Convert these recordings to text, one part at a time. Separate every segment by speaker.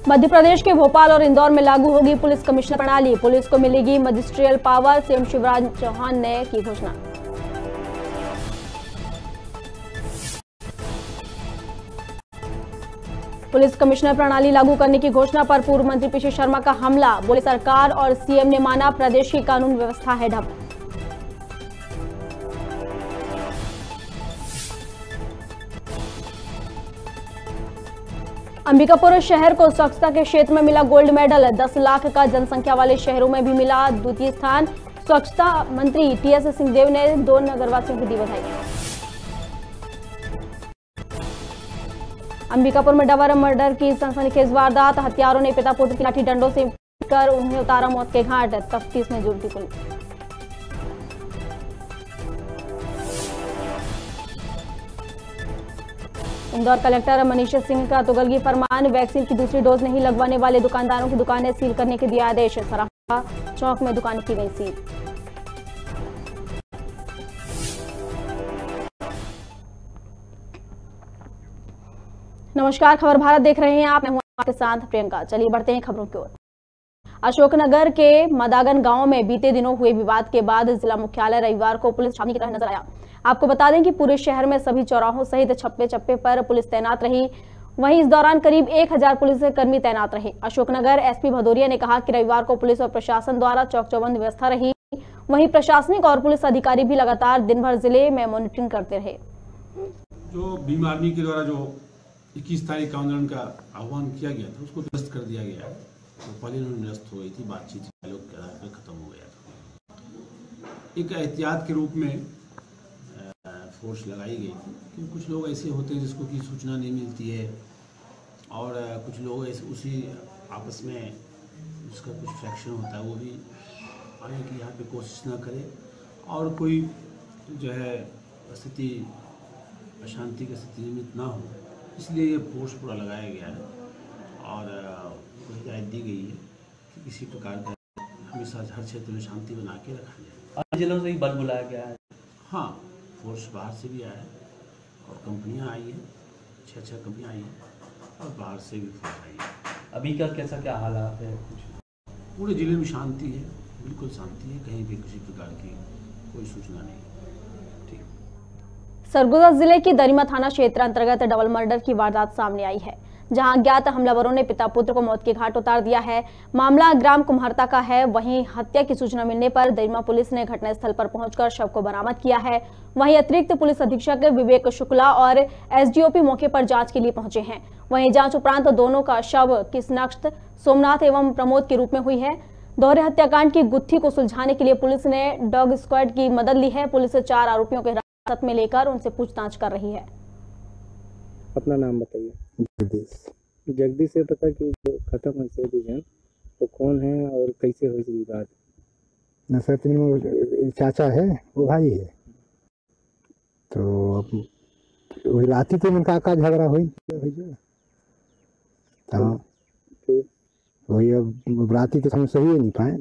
Speaker 1: मध्य प्रदेश के भोपाल और इंदौर में लागू होगी पुलिस कमिश्नर प्रणाली। पुलिस को मिलेगी magisterial power, CM Shivraj Chouhan ने की घोषणा। पुलिस कमिश्नर प्रणाली लागू करने की घोषणा पर पूर्व मंत्री पीसी शर्मा का हमला। बोले सरकार और सीएम ने माना प्रदेश की कानून व्यवस्था है ढप। अंबिकापुर शहर को स्वच्छता के क्षेत्र में मिला गोल्ड मेडल। 10 लाख का जनसंख्या वाले शहरों में भी मिला द्वितीय स्थान। स्वच्छता मंत्री टीएस सिंहदेव ने 2 नगरवासियों को दी बधाई। अंबिकापुर में डबल मर्डर की सनसनीखेज वारदात। हत्यारों ने पिता पुत्र की लाठी डंडों से कर उन्हें उतारा मौत के घाट। तफ्तीश में जुटी पुलिस। इंदौर कलेक्टर मनीष सिंह का तुगलकी फरमान। वैक्सीन की दूसरी डोज नहीं लगवाने वाले दुकानदारों की दुकानें सील करने के दिया आदेश। सराफा चौक में दुकानें की गई सील। नमस्कार, खबर भारत देख रहे हैं आप। मैं हूं आपके साथ प्रियंका। चलिए बढ़ते हैं खबरों की ओर। अशोकनगर के मदागन गांव में बीते दिनों हुए विवाद के बाद जिला मुख्यालय रविवार को पुलिस छावनी की तरह नजर आया। आपको बता दें कि पूरे शहर में सभी चौराहों सहित छप्पे छप्पे पर पुलिस तैनात रही। वहीं इस दौरान करीब 1000 पुलिसकर्मी तैनात रहे। अशोकनगर एसपी भदौरिया ने कहा कि रविवार को पुलिस और प्रशासन द्वारा चौक चौबंद व्यवस्था रही। वहीं प्रशासनिक और पुलिस अधिकारी भी लगातार दिन भर जिले में मॉनिटरिंग करते रहे।
Speaker 2: जो भीम आर्मी के द्वारा जो 21 तारीख का आंदोलन का आह्वान किया गया था उसको निरस्त कर दिया गया है। तो पहले निरस्त हो गई थी, बातचीत खत्म हो गया था। एक एहतियात के रूप में फोर्स लगाई गई थी क्योंकि कुछ लोग ऐसे होते हैं जिसको की सूचना नहीं मिलती है और कुछ लोग ऐसे उसी आपस में उसका कुछ फ्रैक्शन होता है, वो भी आने की यहाँ पे कोशिश ना करे और कोई जो है स्थिति अशांति की स्थिति निर्मित ना हो, इसलिए ये फोर्स पूरा लगाया गया है और हिदायत दी गई है कि किसी प्रकार का हमेशा हर क्षेत्र में शांति बना के रखा जाए।
Speaker 3: अन्य जिलों से ही बल बुलाया गया है।
Speaker 2: हाँ, फोर्स बाहर से भी आया है और कंपनियां आई हैं, 6 कंपनियां आई हैं और बाहर से भी फोर्स आई है।
Speaker 3: अभी का कैसा क्या हालात है?
Speaker 2: पूरे जिले में शांति है, बिल्कुल शांति है, कहीं भी किसी प्रकार की कोई सूचना नहीं।
Speaker 1: सरगुजा जिले की दरिमा थाना क्षेत्र अंतर्गत डबल मर्डर की वारदात सामने आई है, जहां अज्ञात हमलावरों ने पिता पुत्र को मौत के घाट उतार दिया है। मामला ग्राम कुम्हरता का है। वहीं हत्या की सूचना मिलने पर दरिमा पुलिस ने घटनास्थल पर पहुंचकर शव को बरामद किया है। वहीं अतिरिक्त पुलिस अधीक्षक विवेक शुक्ला और एसडीओपी मौके पर जांच के लिए पहुंचे हैं। वहीं जांच उपरांत दोनों का शव किसनक्ष सोमनाथ एवं प्रमोद के रूप में हुई है। दोहरे हत्याकांड की गुत्थी को सुलझाने के लिए पुलिस ने डॉग स्क्वाड की मदद ली है। पुलिस 4 आरोपियों के हिरासत में लेकर उनसे पूछताछ कर रही है।
Speaker 4: अपना नाम बताइए। जगदीश से पता कि जो खत्म हुई से डिवीजन तो कौन है और कैसे हुई विवाद?
Speaker 5: नसर चाचा है, वो भाई है। तो वही राती तो उनका का झगड़ा हुई वही। अब राती तो हम सही नहीं पाए।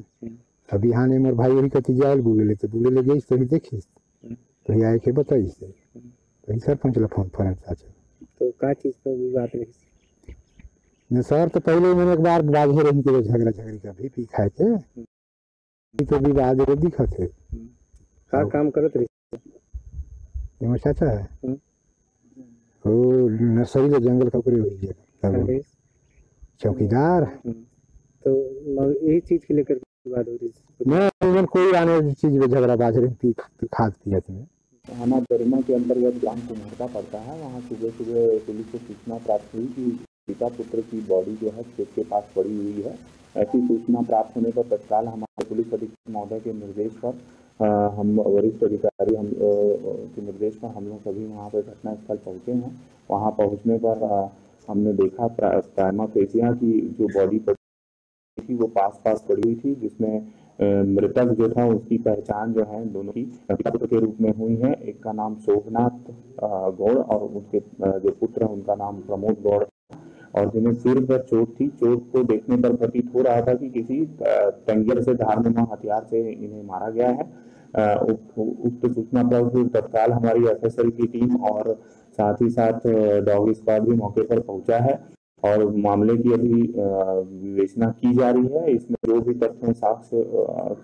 Speaker 5: अभी हाँ ने मोर भाई वही कहती जाए बुले तो गई तो ही देखी तो ही आए के बताई से तो सरपंच ला फोन फरन चाचा।
Speaker 4: तो का चीज पर विवाद रही?
Speaker 5: सर तो पहले मैंने एक बार बाजे रही के झगड़ा झगड़ी का भी पी खाए थे तो विवाद दिखा थे।
Speaker 4: का काम करत रही
Speaker 5: चाचा है वो नर्सरी जंगल का पूरे हुई है चौकीदार।
Speaker 4: तो यही चीज के लेकर विवाद हो रही
Speaker 5: है। कोई आने चीज में झगड़ा बाजे रही खाद पिया थी।
Speaker 6: थाना दरिमा के अंतर्गत ग्राम कुम्हरता पड़ता है। वहाँ सुबह सुबह पुलिस को सूचना प्राप्त हुई कि पिता पुत्र की बॉडी जो है खेत के पास पड़ी हुई है। ऐसी सूचना प्राप्त होने पर तत्काल हमारे पुलिस अधीक्षक महोदय के निर्देश पर हम वरिष्ठ अधिकारी के निर्देश पर हम लोग सभी वहाँ पर घटनास्थल पहुँचे हैं। वहाँ पहुँचने पर हमने देखा प्राइमा फेसिया की जो बॉडी पड़ी थी वो पास पड़ी हुई थी, जिसमें मृतक जो था उसकी पहचान जो है दोनों की पिता पुत्र के रूप में हुई है। एक का नाम शोभनाथ गौड़ और उसके जो पुत्र है उनका नाम प्रमोद गौड़ और जिन्हें सिर पर चोट थी। चोट को देखने पर प्रतीत हो रहा था कि किसी टंगियर से धारनुमा हथियार से इन्हें मारा गया है। उक्त सूचना पर तत्काल हमारी एफएसएल की टीम और साथ ही साथ डॉग स्क्वाड भी मौके पर पहुंचा है। और मामले की अभी विवेचना की जा रही है। इसमें जो भी तथ्य साक्ष्य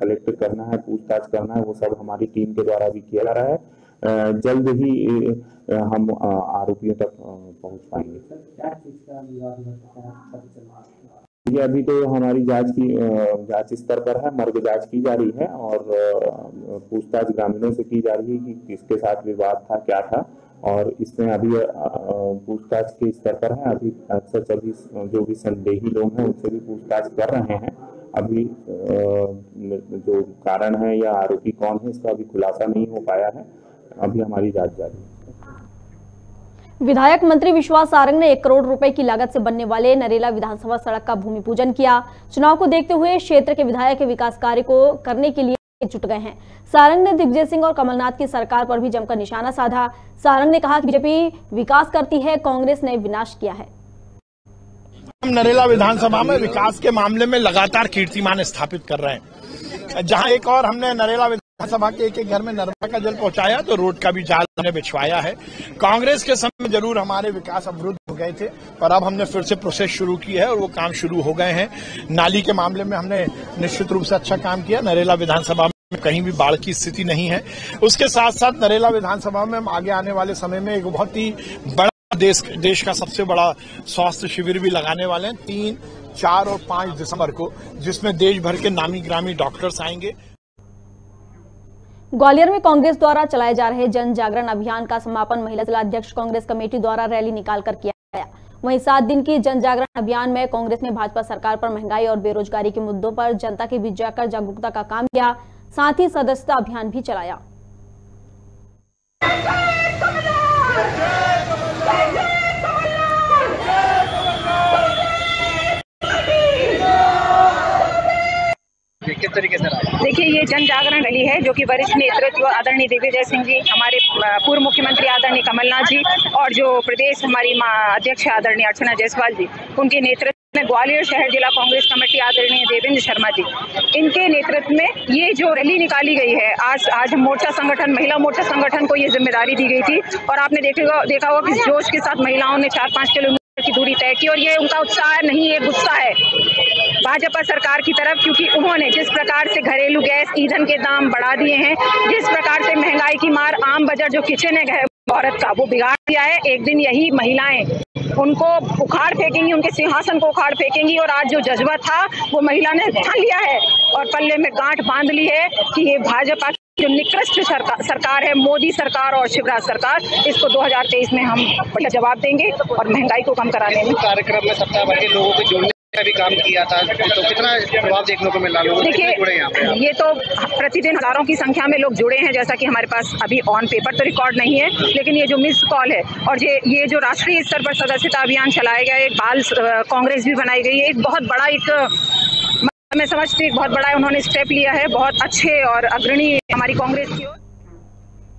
Speaker 6: कलेक्ट करना है, पूछताछ करना है, वो सब हमारी टीम के द्वारा भी किया जा रहा है। जल्द ही हम आरोपियों तक पहुंच पाएंगे। ये अभी तो हमारी जांच स्तर पर है, मर्ग जांच की जा रही है और पूछताछ ग्रामीणों से की जा रही है कि किसके साथ विवाद था, क्या था, और इसमें अभी पूछताछ के स्तर पर है। अभी अक्सर सभी जो भी संदेही लोग हैं उनसे भी पूछताछ कर रहे हैं। अभी जो कारण है या आरोपी कौन है इसका अभी खुलासा नहीं हो पाया है। अभी हमारी जांच जारी है।
Speaker 1: विधायक मंत्री विश्वास सारंग ने 1 करोड़ रुपए की लागत से बनने वाले नरेला विधानसभा सड़क का भूमि पूजन किया। चुनाव को देखते हुए क्षेत्र के विधायक के विकास कार्य को करने के लिए जुट गए हैं। सारंग ने दिग्विजय सिंह और कमलनाथ की सरकार पर भी जमकर निशाना साधा। सारंग ने कहा कि बीजेपी विकास करती है, कांग्रेस ने विनाश किया है।
Speaker 7: हम नरेला विधानसभा में विकास के मामले में लगातार कीर्तिमान स्थापित कर रहे हैं। जहां एक और हमने नरेला विधानसभा के एक घर में नर्मदा का जल पहुंचाया तो रोड का भी जाल हमने बिछवाया है। कांग्रेस के समय में जरूर हमारे विकास अवरुद्ध हो गए थे, पर अब हमने फिर से प्रोसेस शुरू की है और वो काम शुरू हो गए हैं। नाली के मामले में हमने निश्चित रूप से अच्छा काम किया। नरेला विधानसभा में कहीं भी बाढ़ की स्थिति नहीं है। उसके साथ साथ नरेला विधानसभा में हम आगे आने वाले समय में एक बहुत ही बड़ा देश का सबसे बड़ा स्वास्थ्य शिविर भी लगाने वाले हैं 3, 4 और 5 दिसंबर को, जिसमें देश भर के नामी ग्रामी डॉक्टर्स आएंगे।
Speaker 1: ग्वालियर में कांग्रेस द्वारा चलाए जा रहे जन जागरण अभियान का समापन महिला जिला अध्यक्ष कांग्रेस कमेटी द्वारा रैली निकालकर किया गया। वहीं 7 दिन की जन जागरण अभियान में कांग्रेस ने भाजपा सरकार पर महंगाई और बेरोजगारी के मुद्दों पर जनता के बीच जाकर जागरूकता का काम किया। साथ ही सदस्यता अभियान भी चलाया।
Speaker 8: किस तरीके से देखिए, ये जन जागरण रैली है जो कि वरिष्ठ नेतृत्व आदरणीय दिग्विजय सिंह जी, हमारे पूर्व मुख्यमंत्री आदरणीय कमलनाथ जी और जो प्रदेश हमारी अध्यक्ष आदरणीय अर्चना जायसवाल जी, उनके नेतृत्व में ग्वालियर शहर जिला कांग्रेस कमेटी आदरणीय देवेंद्र शर्मा जी, इनके नेतृत्व में ये जो रैली निकाली गई है। आज मोर्चा संगठन, महिला मोर्चा संगठन को ये जिम्मेदारी दी गई थी और आपने देखा होगा किस जोश के साथ महिलाओं ने 4-5 किलोमीटर की दूरी तय की और ये उनका उत्साह नहीं, ये गुस्सा है भाजपा सरकार की तरफ, क्योंकि उन्होंने जिस प्रकार से घरेलू गैस ईंधन के दाम बढ़ा दिए हैं, जिस प्रकार से महंगाई की मार आम बजट जो किचन है औरत का वो बिगाड़ दिया है। एक दिन यही महिलाएं उनको उखाड़ फेंकेंगी, उनके सिंहासन को उखाड़ फेंकेंगी और आज जो जज्बा था वो महिला ने ठान लिया है और पल्ले में गांठ बांध ली है कि ये भाजपा जो निकृष्ट सरकार है, मोदी सरकार और शिवराज सरकार, इसको 2023 में हम बड़ा जवाब देंगे और महंगाई को कम कराने में
Speaker 9: कार्यक्रम में सप्ताह भर के लोगों को जोड़ने का भी काम किया था, तो कितना प्रभाव देखने को मिला? लोग
Speaker 8: देखिए, ये तो प्रतिदिन हजारों की संख्या में लोग जुड़े हैं, जैसा कि हमारे पास अभी ऑन पेपर तो रिकॉर्ड नहीं है, लेकिन ये जो मिस्ड कॉल है और ये जो राष्ट्रीय स्तर पर सदस्यता अभियान चलाया गया, एक बाल कांग्रेस भी बनाई गई है, एक बहुत बड़ा मैं समझती हूँ बहुत बड़ा उन्होंने स्टेप लिया है, बहुत अच्छे और अग्रणी हमारी कांग्रेस की ओर।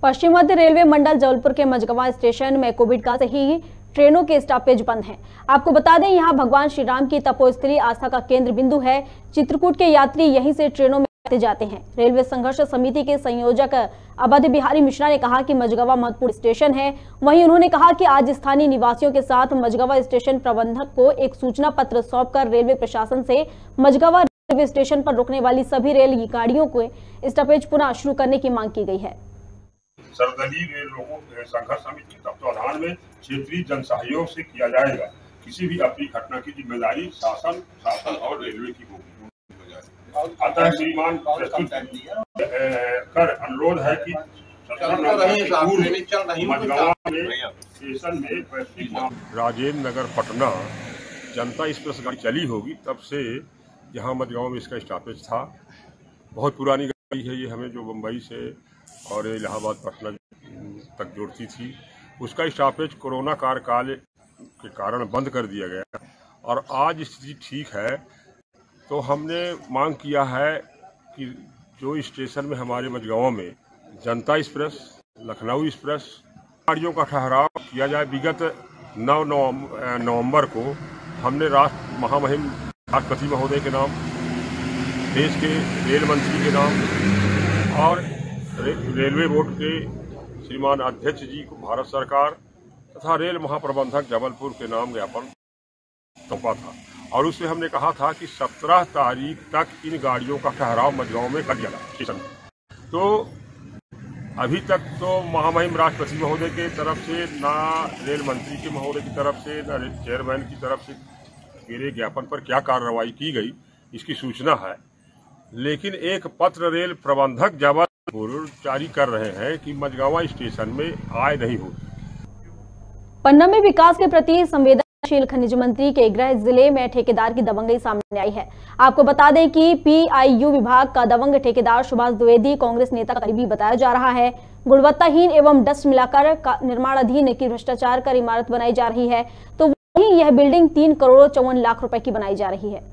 Speaker 1: पश्चिम मध्य रेलवे मंडल जबलपुर के मझगवां स्टेशन में कोविड काल से ही ट्रेनों के स्टॉपेज बंद हैं। आपको बता दें, यहां भगवान श्री राम की तपोस्थली आस्था का केंद्र बिंदु है। चित्रकूट के यात्री यहीं से ट्रेनों में आते जाते हैं। रेलवे संघर्ष समिति के संयोजक अवध बिहारी मिश्रा ने कहा कि मझगवां महत्वपूर्ण स्टेशन है। वहीं उन्होंने कहा कि आज स्थानीय निवासियों के साथ मझगवां स्टेशन प्रबंधक को एक सूचना पत्र सौंपकर रेलवे प्रशासन से मझगवां रेलवे स्टेशन पर रुकने वाली सभी रेल गाड़ियों को स्टॉपेज पुनः शुरू करने की मांग की गई है।
Speaker 10: सर्वदलीय रेल रोको संघर्ष समिति के तत्वाधान में क्षेत्रीय जन सहयोग से किया जाएगा। किसी भी अप्रिय घटना की जिम्मेदारी शासन और रेलवे की होगी। अतः श्रीमान प्रस्तुत कर अनुरोध है कि
Speaker 11: राजेंद्र नगर पटना जनता एक्सप्रेस गाड़ी चली होगी, तब से यहाँ मझगांव में इसका स्टॉपेज था। बहुत पुरानी गाड़ी है ये, हमें जो मुंबई से और इलाहाबाद पटना तक जोड़ती थी। उसका स्टॉपेज कोरोना काल के कारण बंद कर दिया गया और आज स्थिति ठीक है, तो हमने मांग किया है कि जो स्टेशन में हमारे मझगांव में जनता एक्सप्रेस, लखनऊ एक्सप्रेस गाड़ियों का ठहराव किया जाए। विगत 9 नवंबर को हमने राष्ट्र महामहिम राष्ट्रपति महोदय के नाम, देश के रेल मंत्री के नाम और रेलवे बोर्ड के श्रीमान अध्यक्ष जी को, भारत सरकार तथा रेल महाप्रबंधक जबलपुर के नाम ज्ञापन सौंपा था और उसमें हमने कहा था कि 17 तारीख तक इन गाड़ियों का ठहराव मझगांव में कर दिया स्टेशन में। तो अभी तक तो महामहिम राष्ट्रपति महोदय के तरफ से, ना रेल मंत्री के महोदय की तरफ से, ना चेयरमैन की तरफ से मेरे ज्ञापन पर क्या कार्रवाई की गई इसकी सूचना है। लेकिन एक पत्र रेल प्रबंधक जबलपुर जारी कर रहे हैं कि मझगांव स्टेशन में आय नहीं होगी।
Speaker 1: पन्ना में विकास के प्रति संवेदनशील खनिज मंत्री के गृह जिले में ठेकेदार की दबंगई सामने आई है। आपको बता दें कि पीआईयू विभाग का दबंग ठेकेदार सुभाष द्विवेदी कांग्रेस नेता का करीबी बताया जा रहा है। गुणवत्ताहीन एवं डस्ट मिलाकर निर्माणाधीन की भ्रष्टाचार कर इमारत बनाई जा रही है, तो वहीं यह बिल्डिंग 3 करोड़ 54 लाख रुपए की बनाई जा रही है।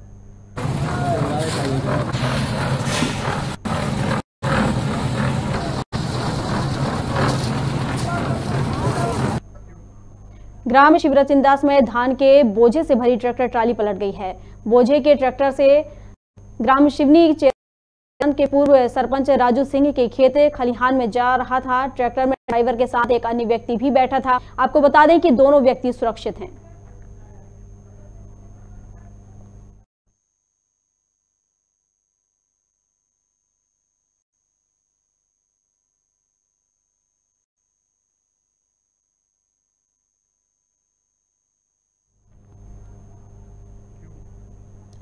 Speaker 1: ग्राम शिवरचंदास में धान के बोझे से भरी ट्रैक्टर ट्राली पलट गई है। बोझे के ट्रैक्टर से ग्राम शिवनी के पूर्व सरपंच राजू सिंह के खेत खलिहान में जा रहा था। ट्रैक्टर में ड्राइवर के साथ एक अन्य व्यक्ति भी बैठा था। आपको बता दें कि दोनों व्यक्ति सुरक्षित हैं।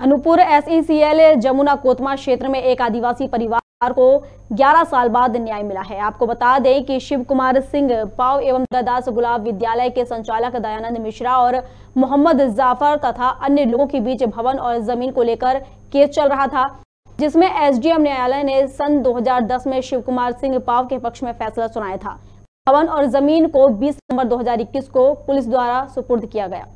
Speaker 1: अनूपपुर SECL जमुना कोतमा क्षेत्र में एक आदिवासी परिवार को 11 साल बाद न्याय मिला है। आपको बता दें कि शिव कुमार सिंह पाव एवं दादास गुलाब विद्यालय के संचालक दयानंद मिश्रा और मोहम्मद जाफर तथा अन्य लोगों के बीच भवन और जमीन को लेकर केस चल रहा था, जिसमें SDM न्यायालय ने सन 2010 में शिव कुमार सिंह पाव के पक्ष में फैसला सुनाया था। भवन और जमीन को 20 नवंबर 2021 को पुलिस द्वारा सुपुर्द किया गया।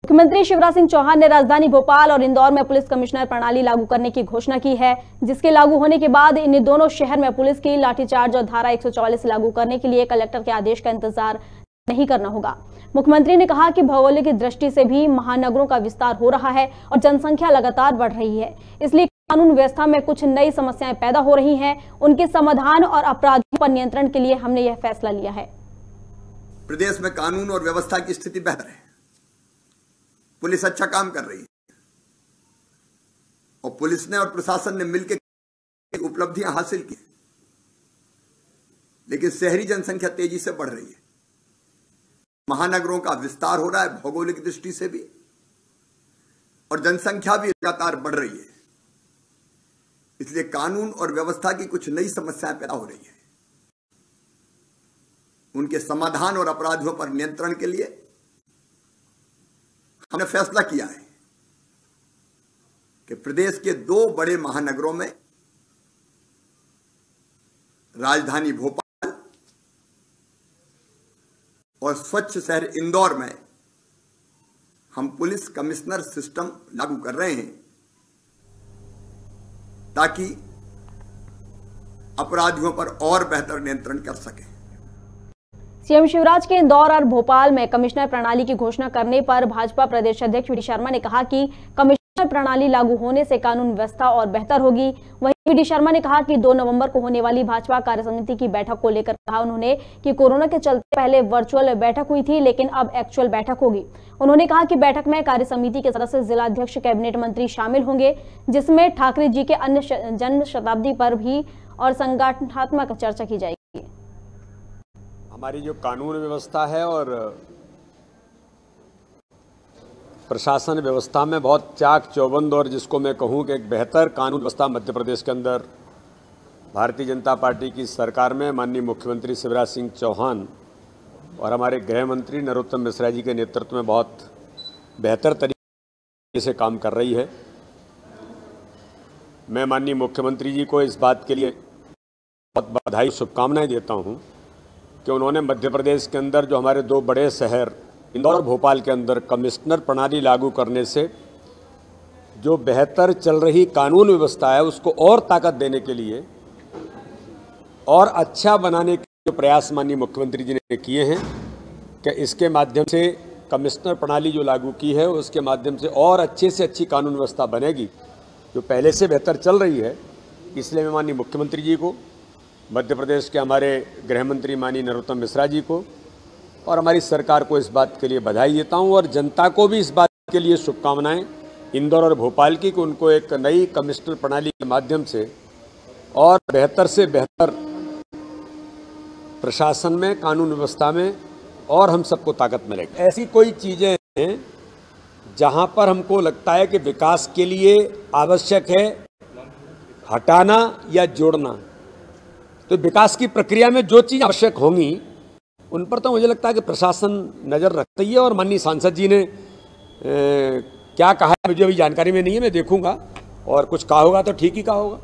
Speaker 1: मुख्यमंत्री शिवराज सिंह चौहान ने राजधानी भोपाल और इंदौर में पुलिस कमिश्नर प्रणाली लागू करने की घोषणा की है, जिसके लागू होने के बाद इन दोनों शहर में पुलिस की लाठीचार्ज और धारा 144 लागू करने के लिए कलेक्टर के आदेश का इंतजार नहीं करना होगा। मुख्यमंत्री ने कहा कि भौगोलिक दृष्टि से भी महानगरों का विस्तार हो रहा है और जनसंख्या लगातार बढ़ रही है, इसलिए कानून व्यवस्था में कुछ नई समस्याएं पैदा हो रही हैं। उनके समाधान और अपराधियों पर नियंत्रण के लिए हमने यह फैसला लिया है।
Speaker 12: प्रदेश में कानून और व्यवस्था की स्थिति बेहतर है, पुलिस अच्छा काम कर रही है और पुलिस ने और प्रशासन ने मिलकर उपलब्धियां हासिल की, लेकिन शहरी जनसंख्या तेजी से बढ़ रही है। महानगरों का विस्तार हो रहा है भौगोलिक दृष्टि से भी, और जनसंख्या भी लगातार बढ़ रही है, इसलिए कानून और व्यवस्था की कुछ नई समस्याएं पैदा हो रही है। उनके समाधान और अपराधियों पर नियंत्रण के लिए हमने फैसला किया है कि प्रदेश के 2 बड़े महानगरों में, राजधानी भोपाल और स्वच्छ शहर इंदौर में, हम पुलिस कमिश्नर सिस्टम लागू कर रहे हैं ताकि अपराधियों पर और बेहतर नियंत्रण कर सकें।
Speaker 1: सीएम शिवराज के इंदौर और भोपाल में कमिश्नर प्रणाली की घोषणा करने पर भाजपा प्रदेश अध्यक्ष वी डी शर्मा ने कहा कि कमिश्नर प्रणाली लागू होने से कानून व्यवस्था और बेहतर होगी। वहीं वी डी शर्मा ने कहा कि 2 नवंबर को होने वाली भाजपा कार्यसमिति की बैठक को लेकर कहा उन्होंने कि कोरोना के चलते पहले वर्चुअल बैठक हुई थी, लेकिन अब एक्चुअल बैठक होगी। उन्होंने कहा कि बैठक में कार्यसमिति के सदस्य, जिलाध्यक्ष, कैबिनेट मंत्री शामिल होंगे, जिसमें ठाकरे जी के अन्य जन्म शताब्दी पर भी और संगठनात्मक चर्चा की जाएगी।
Speaker 13: हमारी जो कानून व्यवस्था है और प्रशासन व्यवस्था में बहुत चाक चौबंद, और जिसको मैं कहूँ कि एक बेहतर कानून व्यवस्था मध्य प्रदेश के अंदर भारतीय जनता पार्टी की सरकार में माननीय मुख्यमंत्री शिवराज सिंह चौहान और हमारे गृह मंत्री नरोत्तम मिश्रा जी के नेतृत्व में बहुत बेहतर तरीके से काम कर रही है। मैं माननीय मुख्यमंत्री जी को इस बात के लिए बहुत बधाई, शुभकामनाएं देता हूँ कि उन्होंने मध्य प्रदेश के अंदर जो हमारे 2 बड़े शहर इंदौर और भोपाल के अंदर कमिश्नर प्रणाली लागू करने से जो बेहतर चल रही कानून व्यवस्था है उसको और ताकत देने के लिए और अच्छा बनाने के जो प्रयास माननीय मुख्यमंत्री जी ने किए हैं कि इसके माध्यम से कमिश्नर प्रणाली जो लागू की है उसके माध्यम से और अच्छे से अच्छी कानून व्यवस्था बनेगी जो पहले से बेहतर चल रही है। इसलिए मैं माननीय मुख्यमंत्री जी को, मध्य प्रदेश के हमारे गृह मंत्री माननीय नरोत्तम मिश्रा जी को और हमारी सरकार को इस बात के लिए बधाई देता हूं और जनता को भी इस बात के लिए शुभकामनाएं इंदौर और भोपाल की कि उनको एक नई कमिश्नर प्रणाली के माध्यम से और बेहतर से बेहतर प्रशासन में, कानून व्यवस्था में और हम सबको ताकत मिलेगी। ऐसी कोई चीज़ें हैं जहां पर हमको लगता है कि विकास के लिए आवश्यक है हटाना या जोड़ना, तो विकास की प्रक्रिया में जो चीज़ आवश्यक होंगी उन पर तो मुझे लगता है कि प्रशासन नज़र रखता ही है। और माननीय सांसद जी ने क्या कहा है मुझे अभी जानकारी में नहीं है, मैं देखूंगा और कुछ कहा होगा तो ठीक ही कहा होगा।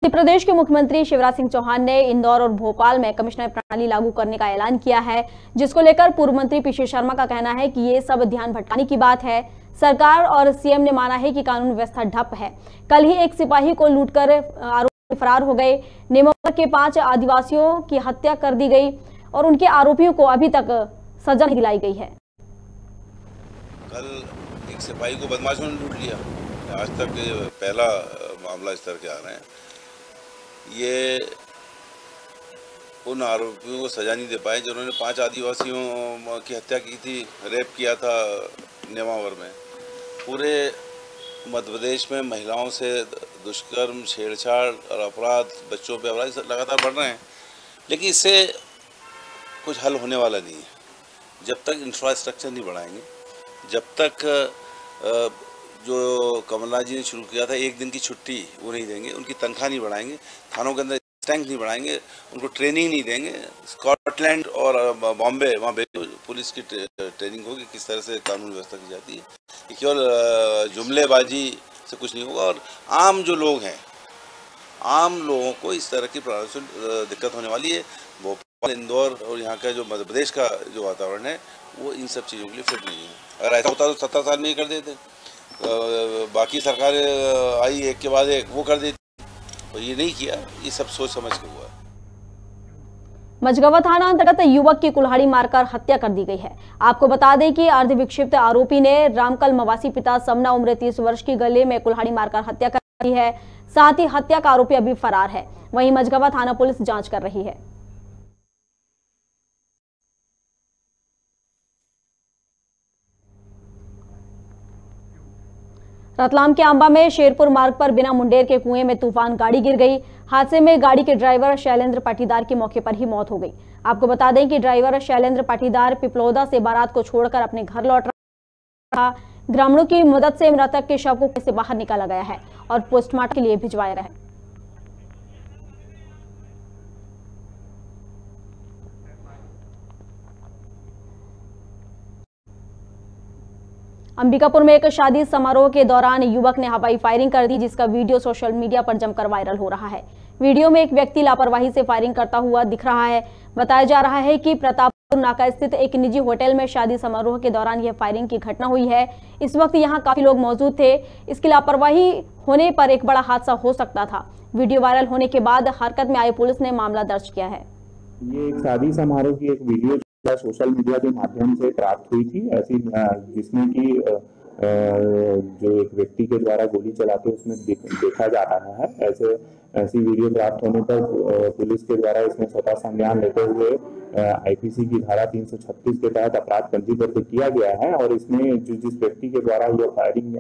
Speaker 1: मध्य प्रदेश के मुख्यमंत्री शिवराज सिंह चौहान ने इंदौर और भोपाल में कमिश्नर प्रणाली लागू करने का ऐलान किया है, जिसको लेकर पूर्व मंत्री पीसी शर्मा का कहना है कि ये सब ध्यान भटकाने की बात है। सरकार और सीएम ने माना है कि कानून व्यवस्था ठप है। कल ही एक सिपाही को लूटकर आरोपी फरार हो गए। नेमोवर के 5 आदिवासियों की हत्या कर दी गई और उनके आरोपियों को अभी तक सजा नहीं दिलाई गई है।
Speaker 14: कल एक सिपाही को बदमाशों ने लूट लिया। आज तक पहला मामला इस तरह के आ रहे हैं। ये उन आरोपियों को सजा नहीं दे पाए जिन्होंने 5 आदिवासियों की हत्या की थी, रेप किया था नेमावर में। पूरे मध्य प्रदेश में महिलाओं से दुष्कर्म, छेड़छाड़ और अपराध, बच्चों पे अपराध लगातार बढ़ रहे हैं, लेकिन इससे कुछ हल होने वाला नहीं है। जब तक इंफ्रास्ट्रक्चर नहीं बढ़ाएंगे, जब तक जो कमलनाथ जी ने शुरू किया था 1 दिन की छुट्टी वो नहीं देंगे, उनकी तनख्वाह नहीं बढ़ाएंगे, थानों के अंदर टैंक नहीं बढ़ाएंगे, उनको ट्रेनिंग नहीं देंगे। स्कॉटलैंड और बॉम्बे वहाँ पुलिस की ट्रेनिंग होगी किस तरह से कानून व्यवस्था की जाती है। केवल जुमलेबाजी से कुछ नहीं होगा और आम जो लोग हैं, आम लोगों को इस तरह की प्रणाली से दिक्कत होने वाली है। भोपाल, इंदौर और यहाँ का जो मध्य प्रदेश का जो वातावरण है वो इन सब चीज़ों के लिए फिट नहीं है। अगर ऐसा होता तो 17 साल में ही कर देते, बाकी सरकारें आई एक के बाद एक वो कर देती, तो ये नहीं किया। ये सब सोच समझ के हुआ।
Speaker 1: मझगवा थाना अंतर्गत युवक की कुल्हाड़ी मारकर हत्या कर दी गई है। आपको बता दें कि अर्धविक्षिप्त आरोपी ने रामकल मवासी पिता समना उम्र 30 वर्ष की गले में कुल्हाड़ी मारकर हत्या कर दी है। साथ ही हत्या का आरोपी अभी फरार है। वहीं मझगवा थाना पुलिस जांच कर रही है। रतलाम के अंबा में शेरपुर मार्ग पर बिना मुंडेर के कुएं में तूफान गाड़ी गिर गई। हादसे में गाड़ी के ड्राइवर शैलेंद्र पाटीदार की मौके पर ही मौत हो गई। आपको बता दें कि ड्राइवर शैलेंद्र पाटीदार पिपलौदा से बारात को छोड़कर अपने घर लौट रहा था। ग्रामीणों की मदद से मृतक के शव को कुएं से बाहर निकाला गया है और पोस्टमार्टम के लिए भिजवाया गया है। अंबिकापुर में एक शादी समारोह के दौरान युवक ने हवाई फायरिंग कर दी, जिसका वीडियो सोशल मीडिया पर जमकर वायरल हो रहा है। वीडियो में एक व्यक्ति लापरवाही से फायरिंग करता हुआ दिख रहा है। बताया जा रहा है कि प्रतापपुर नाका स्थित एक निजी होटल में शादी समारोह के दौरान यह फायरिंग की घटना हुई है। इस वक्त यहां काफी लोग मौजूद थे। इसकी लापरवाही होने पर एक बड़ा हादसा हो सकता था। वीडियो वायरल होने के बाद हरकत में आई पुलिस ने मामला दर्ज किया है।
Speaker 6: ये एक शादी समारोह की एक वीडियो सोशल मीडिया के माध्यम से प्राप्त हुई थी, ऐसी जिसमें कि जो एक व्यक्ति के द्वारा गोली चलाते उसमें देखा जा रहा है। ऐसी वीडियो प्राप्त होने पर पुलिस के द्वारा इसमें स्वतः संज्ञान लेते हुए आईपीसी की धारा 336 के तहत अपराध पंजीबद्ध किया गया है और इसमें जिस व्यक्ति के द्वारा यह फायरिंग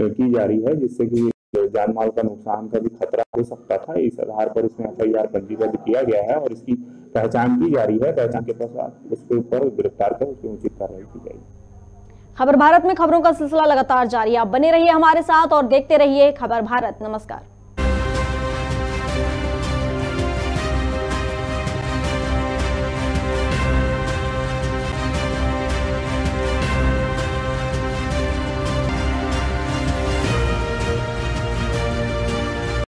Speaker 6: की जा रही है, जिससे कि जान माल का नुकसान का भी खतरा हो सकता था, इस आधार पर इसमें एफआईआर पंजीबद्ध किया गया है और इसकी पहचान की जा रही है। पहचान के पश्चात उसके ऊपर गिरफ्तार कर उसकी उचित कार्रवाई की जाएगी।
Speaker 1: खबर भारत में खबरों का सिलसिला लगातार जारी है। आप बने रहिए हमारे साथ और देखते रहिए खबर भारत। नमस्कार।